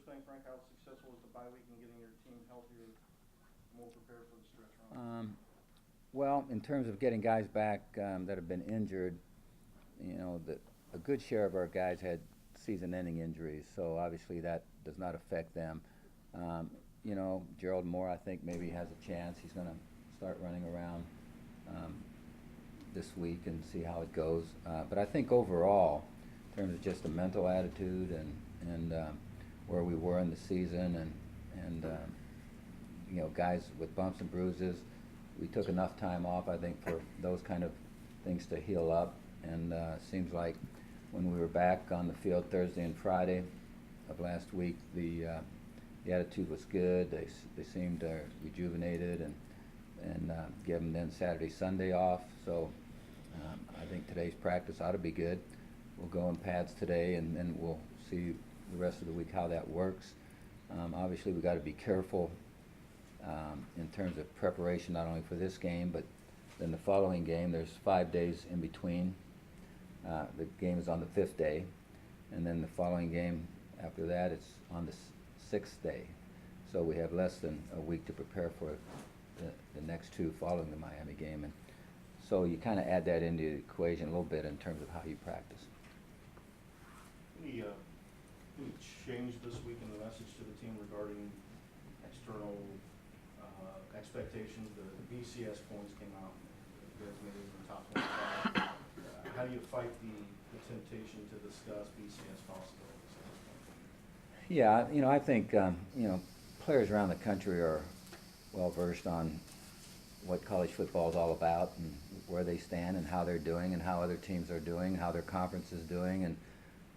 thing, Frank, how successful was the bye week in getting your team healthier, more prepared for the stretch run? Well, in terms of getting guys back that have been injured, a good share of our guys had season-ending injuries, so obviously that does not affect them. Um, Gerald Moore, I think maybe has a chance. He's going to start running around um, this week and see how it goes. But I think overall, in terms of just the mental attitude and where we were in the season and guys with bumps and bruises, we took enough time off, I think, for those kind of things to heal up. And seems like when we were back on the field Thursday and Friday of last week, the attitude was good. They seemed rejuvenated, and give them then Saturday, Sunday off. So I think today's practice ought to be good. We'll go in pads today, and then we'll see the rest of the week how that works. Obviously, we got to be careful in terms of preparation, not only for this game, but then the following game. There's 5 days in between. The game is on the 5th day, and then the following game after that, it's on the 6th day. So we have less than a week to prepare for the next two following the Miami game. And so you kind of add that into the equation a little bit in terms of how you practice. Any change this week in the message to the team regarding external expectations? The BCS points came out. You guys made it in the top 25. How do you fight the temptation to discuss BCS possibilities? Yeah, I think players around the country are well versed on what college football is all about and where they stand and how they're doing and how other teams are doing, how their conference is doing,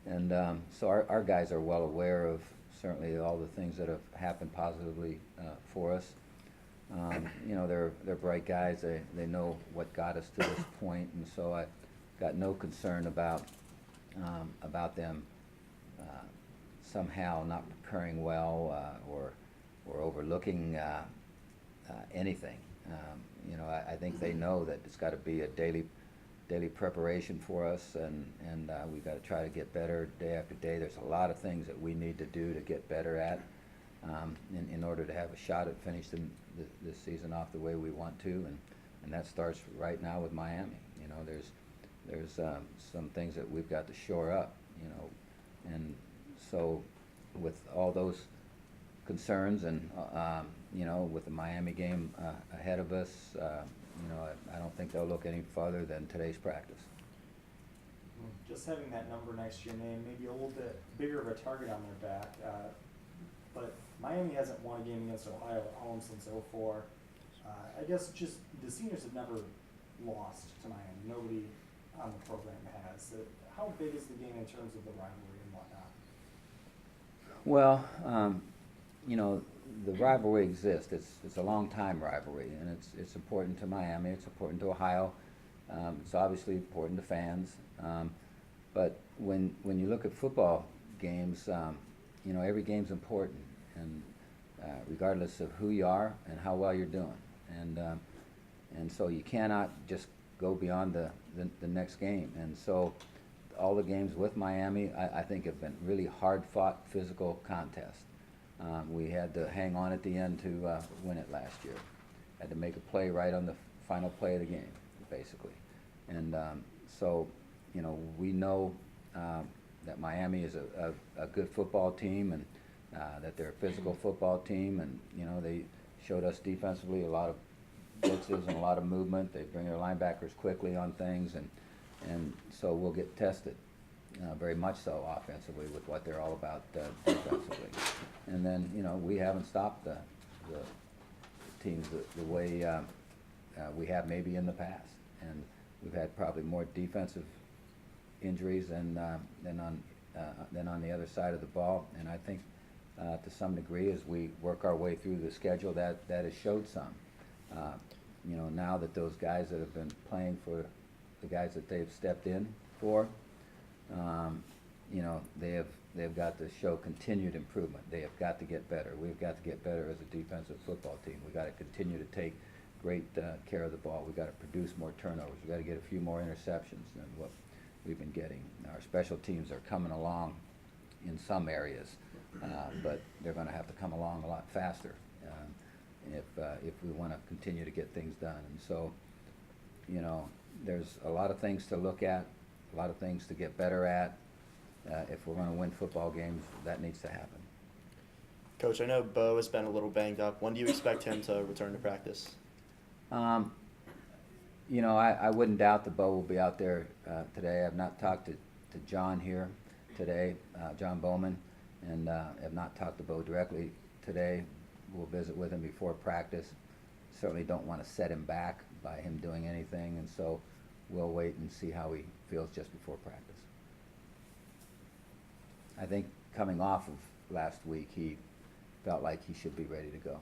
and so our guys are well aware of certainly all the things that have happened positively for us. They're bright guys. They know what got us to this point, and so I've got no concern about them somehow not preparing well or overlooking anything. I think they know that it's got to be a daily preparation for us, and we've got to try to get better day after day. There's a lot of things that we need to do to get better at in order to have a shot at finishing this season off the way we want to, and that starts right now with Miami. There's some things that we've got to shore up, and so with all those concerns and with the Miami game ahead of us, I don't think they'll look any farther than today's practice. Just having that number next to your name, maybe a little bit bigger of a target on their back, but Miami hasn't won a game against Ohio at home since '04. I guess just the seniors have never lost to Miami. Nobody on the program has. How big is the game in terms of the rivalry and whatnot? Well, the rivalry exists. It's a long time rivalry, and it's important to Miami. It's important to Ohio. It's obviously important to fans. But when you look at football games, every game's important, and regardless of who you are and how well you're doing, and so you cannot just go beyond the next game. And so all the games with Miami, I think, have been really hard-fought, physical contests. We had to hang on at the end to win it last year. Had to make a play right on the final play of the game, basically. And so, we know that Miami is a good football team, and that they're a physical football team, and they showed us defensively a lot of blitzes and a lot of movement. They bring their linebackers quickly on things, and so we'll get tested very much so offensively with what they're all about defensively. And then we haven't stopped the teams the way we have maybe in the past, and we've had probably more defensive injuries than on the other side of the ball. And I think to some degree, as we work our way through the schedule, that has showed some. Now that those guys that have been playing for the guys that they've stepped in for, they've got to show continued improvement. They have got to get better. We've got to get better as a defensive football team. We've got to continue to take great care of the ball. We've got to produce more turnovers. We've got to get a few more interceptions than what we've been getting. Our special teams are coming along in some areas, but they're going to have to come along a lot faster if we want to continue to get things done. And so, you know, there's a lot of things to look at, a lot of things to get better at. If we're going to win football games, that needs to happen. Coach, I know Bo has been a little banged up. When do you expect him to return to practice? You know, I wouldn't doubt that Bo will be out there today. I've not talked to John here today, John Bowman, and have not talked to Bo directly today. We'll visit with him before practice. Certainly don't want to set him back by him doing anything, and so we'll wait and see how he feels just before practice. I think coming off of last week, he felt like he should be ready to go.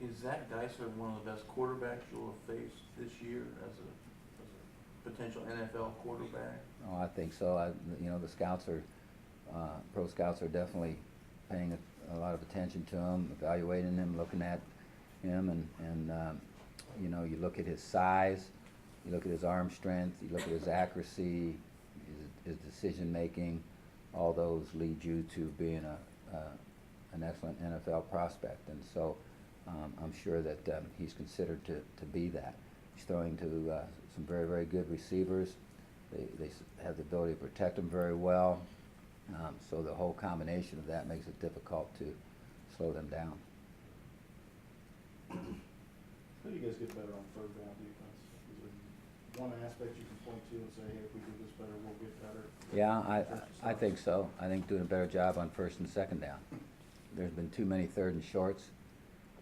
Is Zach Geisler one of the best quarterbacks you'll have faced this year as a potential NFL quarterback? Oh, I think so. You know, the scouts are, pro scouts are definitely paying a lot of attention to him, evaluating him, looking at him, and you know, you look at his size, you look at his arm strength, you look at his accuracy, his decision making. All those lead you to being an excellent NFL prospect, and so I'm sure that he's considered to be that. He's throwing to some very, very good receivers. They have the ability to protect him very well. So the whole combination of that makes it difficult to slow them down. How do you guys get better on third down defense? Is there one aspect you can point to and say, hey, if we do this better, we'll get better? Yeah, I think so. I think doing a better job on first and second down. There's been too many third and shorts,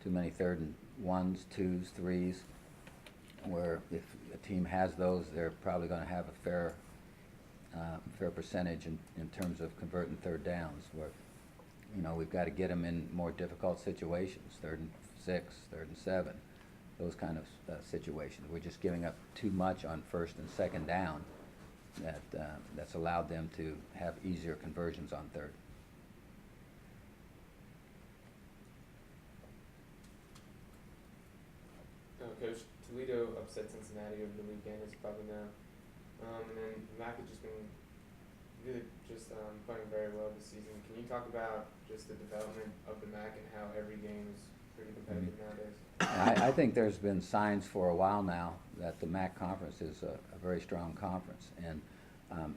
too many third and ones, twos, threes, where if a team has those, they're probably going to have a fair percentage in terms of converting third downs, where, you know, we've got to get them in more difficult situations, 3rd and 6, 3rd and 7, those kind of situations. We're just giving up too much on first and second down that's allowed them to have easier conversions on third. Coach, Toledo upset Cincinnati over the weekend, as you probably know. And then the MAC has just been really playing very well this season. Can you talk about just the development of the MAC and how every game is pretty competitive nowadays? I think there's been signs for a while now that the MAC conference is a very strong conference, and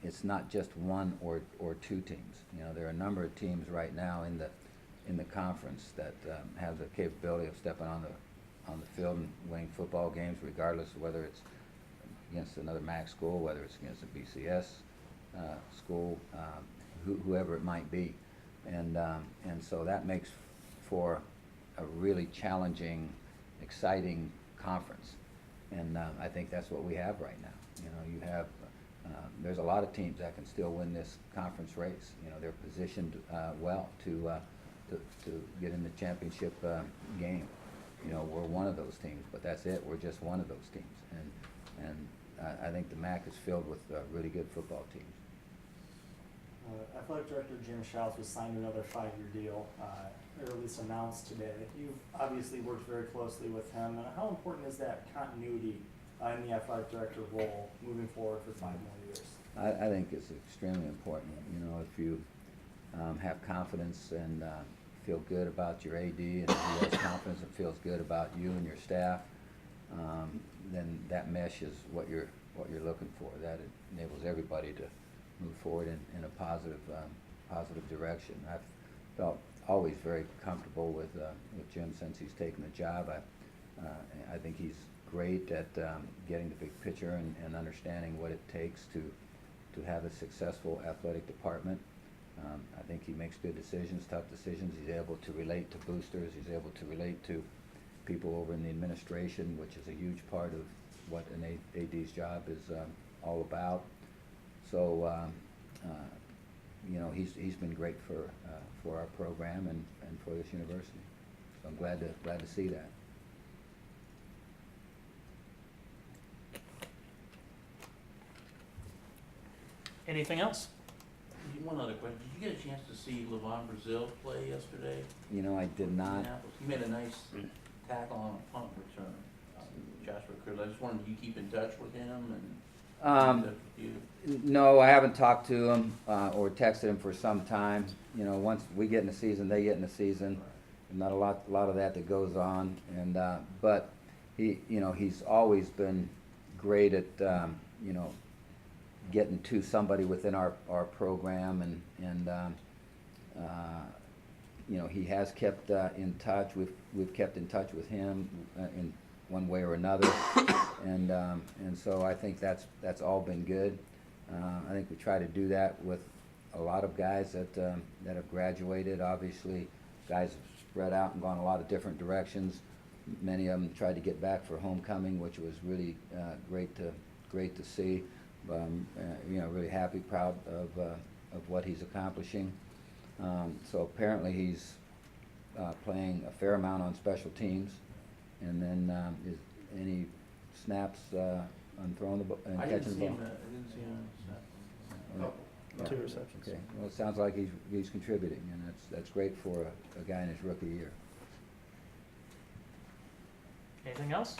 it's not just one or two teams. You know, there are a number of teams right now in the conference that have the capability of stepping on the field and winning football games, regardless of whether it's against another MAC school, whether it's against a BCS school, whoever it might be, and so that makes for a really challenging, exciting conference, and I think that's what we have right now. You know, you have there's a lot of teams that can still win this conference race. You know, they're positioned well to get in the championship game. You know, we're one of those teams, but that's it. We're just one of those teams, and I think the MAC is filled with really good football teams. Athletic Director Jim Schaus was signed another 5-year deal, or at least announced today. You've obviously worked very closely with him, and how important is that continuity in the Athletic Director role moving forward for 5 more years? I think it's extremely important. You know, if you have confidence and feel good about your AD, and he has confidence and feels good about you and your staff, then that mesh is what you're looking for. That enables everybody to move forward in a positive direction. I've felt always very comfortable with Jim since he's taken the job. I think he's great at getting the big picture and understanding what it takes to have a successful athletic department. I think he makes good decisions, tough decisions. He's able to relate to boosters. He's able to relate to people over in the administration, which is a huge part of what an AD's job is all about. So, you know, he's been great for our program and for this university. So I'm glad to see that. Anything else? One other question. Did you get a chance to see Levon Brazil play yesterday? You know, I did not. He made a nice tackle on a punt return. Joshua Curtis. I just wondered, do you keep in touch with him? And Um, No, I haven't talked to him, or texted him for some time. You know, once we get in the season, they get in the season. There's not a lot of that goes on, and, but he, you know, he's always been great at, you know, getting to somebody within our program, and, you know, he has kept, in touch. We've kept in touch with him, in one way or another, and so I think that's all been good. I think we try to do that with a lot of guys that have graduated. Obviously, guys have spread out and gone a lot of different directions. Many of them tried to get back for homecoming, which was really great to see. You know, really happy, proud of what he's accomplishing. So apparently he's playing a fair amount on special teams, and then any snaps on throwing the ball and I catching the ball. I didn't see him on the snap. Yeah. 2 receptions. Okay, well, it sounds like he's contributing, and that's great for a guy in his rookie year. Anything else?